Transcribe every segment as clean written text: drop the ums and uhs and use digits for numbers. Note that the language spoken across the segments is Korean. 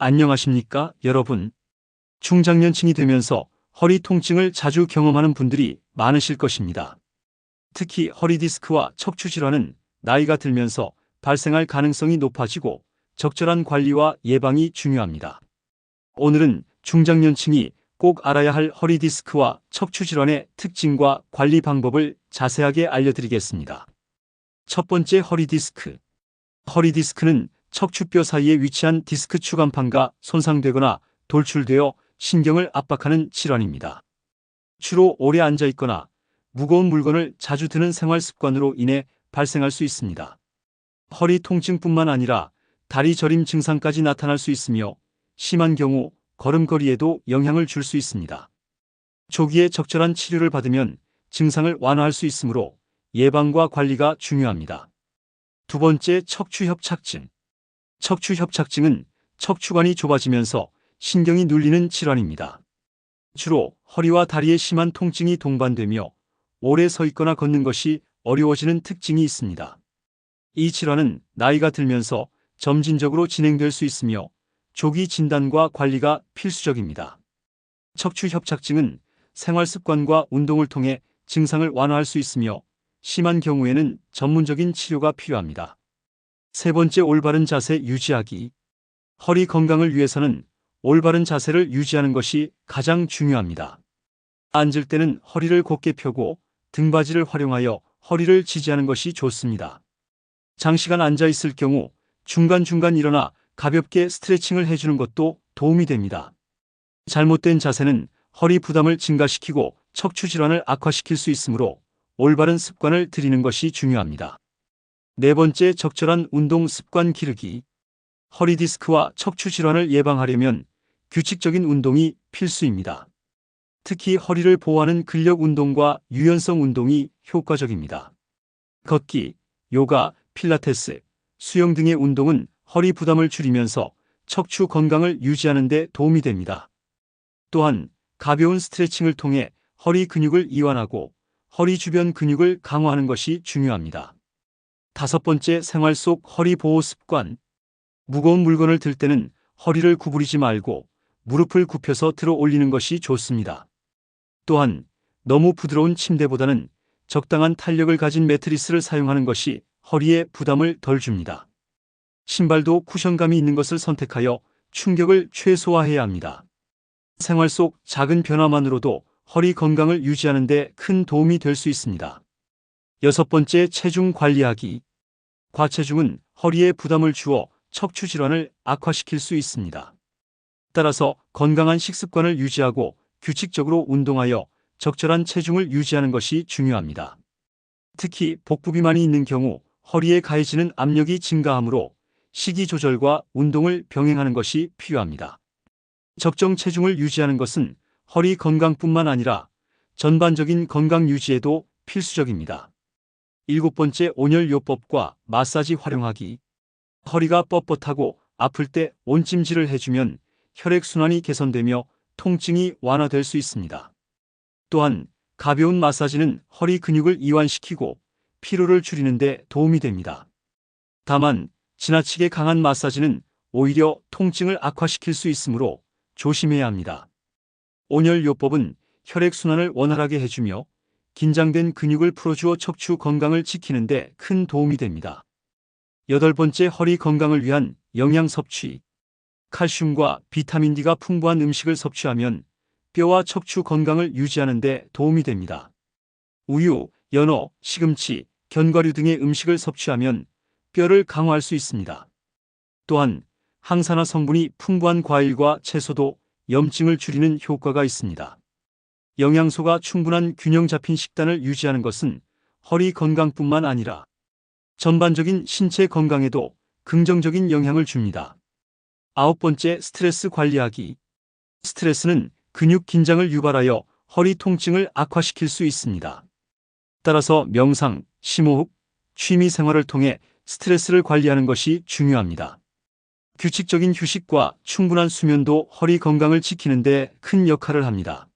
안녕하십니까, 여러분. 중장년층이 되면서 허리 통증을 자주 경험하는 분들이 많으실 것입니다. 특히 허리 디스크와 척추 질환은 나이가 들면서 발생할 가능성이 높아지고 적절한 관리와 예방이 중요합니다. 오늘은 중장년층이 꼭 알아야 할 허리 디스크와 척추 질환의 특징과 관리 방법을 자세하게 알려드리겠습니다. 첫 번째, 허리 디스크. 허리 디스크는 척추뼈 사이에 위치한 디스크 추간판가 손상되거나 돌출되어 신경을 압박하는 질환입니다. 주로 오래 앉아 있거나 무거운 물건을 자주 드는 생활 습관으로 인해 발생할 수 있습니다. 허리 통증뿐만 아니라 다리 저림 증상까지 나타날 수 있으며 심한 경우 걸음걸이에도 영향을 줄 수 있습니다. 조기에 적절한 치료를 받으면 증상을 완화할 수 있으므로 예방과 관리가 중요합니다. 두 번째, 척추협착증. 척추협착증은 척추관이 좁아지면서 신경이 눌리는 질환입니다. 주로 허리와 다리에 심한 통증이 동반되며 오래 서 있거나 걷는 것이 어려워지는 특징이 있습니다. 이 질환은 나이가 들면서 점진적으로 진행될 수 있으며 조기 진단과 관리가 필수적입니다. 척추협착증은 생활 습관과 운동을 통해 증상을 완화할 수 있으며 심한 경우에는 전문적인 치료가 필요합니다. 세 번째, 올바른 자세 유지하기. 허리 건강을 위해서는 올바른 자세를 유지하는 것이 가장 중요합니다. 앉을 때는 허리를 곧게 펴고 등받이를 활용하여 허리를 지지하는 것이 좋습니다. 장시간 앉아 있을 경우 중간중간 일어나 가볍게 스트레칭을 해주는 것도 도움이 됩니다. 잘못된 자세는 허리 부담을 증가시키고 척추 질환을 악화시킬 수 있으므로 올바른 습관을 들이는 것이 중요합니다. 네 번째, 적절한 운동 습관 기르기. 허리 디스크와 척추 질환을 예방하려면 규칙적인 운동이 필수입니다. 특히 허리를 보호하는 근력 운동과 유연성 운동이 효과적입니다. 걷기, 요가, 필라테스, 수영 등의 운동은 허리 부담을 줄이면서 척추 건강을 유지하는 데 도움이 됩니다. 또한 가벼운 스트레칭을 통해 허리 근육을 이완하고 허리 주변 근육을 강화하는 것이 중요합니다. 다섯 번째, 생활 속 허리 보호 습관. 무거운 물건을 들 때는 허리를 구부리지 말고 무릎을 굽혀서 들어 올리는 것이 좋습니다. 또한 너무 부드러운 침대보다는 적당한 탄력을 가진 매트리스를 사용하는 것이 허리에 부담을 덜 줍니다. 신발도 쿠션감이 있는 것을 선택하여 충격을 최소화해야 합니다. 생활 속 작은 변화만으로도 허리 건강을 유지하는 데 큰 도움이 될 수 있습니다. 여섯 번째, 체중 관리하기. 과체중은 허리에 부담을 주어 척추 질환을 악화시킬 수 있습니다. 따라서 건강한 식습관을 유지하고 규칙적으로 운동하여 적절한 체중을 유지하는 것이 중요합니다. 특히 복부 비만이 있는 경우 허리에 가해지는 압력이 증가하므로 식이 조절과 운동을 병행하는 것이 필요합니다. 적정 체중을 유지하는 것은 허리 건강뿐만 아니라 전반적인 건강 유지에도 필수적입니다. 일곱 번째, 온열요법과 마사지 활용하기. 허리가 뻣뻣하고 아플 때 온찜질을 해주면 혈액순환이 개선되며 통증이 완화될 수 있습니다. 또한 가벼운 마사지는 허리 근육을 이완시키고 피로를 줄이는 데 도움이 됩니다. 다만 지나치게 강한 마사지는 오히려 통증을 악화시킬 수 있으므로 조심해야 합니다. 온열요법은 혈액순환을 원활하게 해주며 긴장된 근육을 풀어주어 척추 건강을 지키는 데 큰 도움이 됩니다. 여덟 번째, 허리 건강을 위한 영양 섭취. 칼슘과 비타민 D가 풍부한 음식을 섭취하면 뼈와 척추 건강을 유지하는 데 도움이 됩니다. 우유, 연어, 시금치, 견과류 등의 음식을 섭취하면 뼈를 강화할 수 있습니다. 또한 항산화 성분이 풍부한 과일과 채소도 염증을 줄이는 효과가 있습니다. 영양소가 충분한 균형 잡힌 식단을 유지하는 것은 허리 건강뿐만 아니라 전반적인 신체 건강에도 긍정적인 영향을 줍니다. 아홉 번째, 스트레스 관리하기. 스트레스는 근육 긴장을 유발하여 허리 통증을 악화시킬 수 있습니다. 따라서 명상, 심호흡, 취미 생활을 통해 스트레스를 관리하는 것이 중요합니다. 규칙적인 휴식과 충분한 수면도 허리 건강을 지키는 데 큰 역할을 합니다.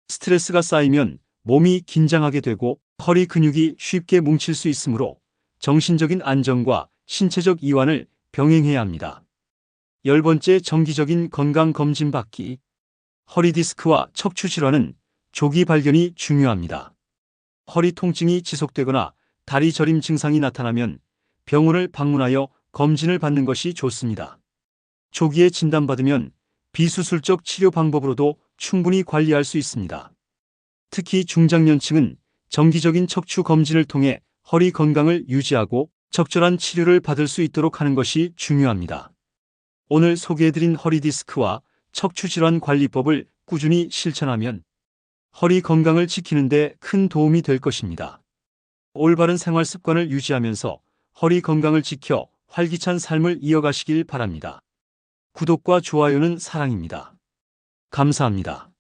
스트레스가 쌓이면 몸이 긴장하게 되고 허리 근육이 쉽게 뭉칠 수 있으므로 정신적인 안정과 신체적 이완을 병행해야 합니다. 10번째, 정기적인 건강 검진 받기. 허리 디스크와 척추 질환은 조기 발견이 중요합니다. 허리 통증이 지속되거나 다리 저림 증상이 나타나면 병원을 방문하여 검진을 받는 것이 좋습니다. 조기에 진단받으면 비수술적 치료 방법으로도 충분히 관리할 수 있습니다. 특히 중장년층은 정기적인 척추 검진을 통해 허리 건강을 유지하고 적절한 치료를 받을 수 있도록 하는 것이 중요합니다. 오늘 소개해드린 허리 디스크와 척추 질환 관리법을 꾸준히 실천하면 허리 건강을 지키는 데 큰 도움이 될 것입니다. 올바른 생활 습관을 유지하면서 허리 건강을 지켜 활기찬 삶을 이어가시길 바랍니다. 구독과 좋아요는 사랑입니다. 감사합니다.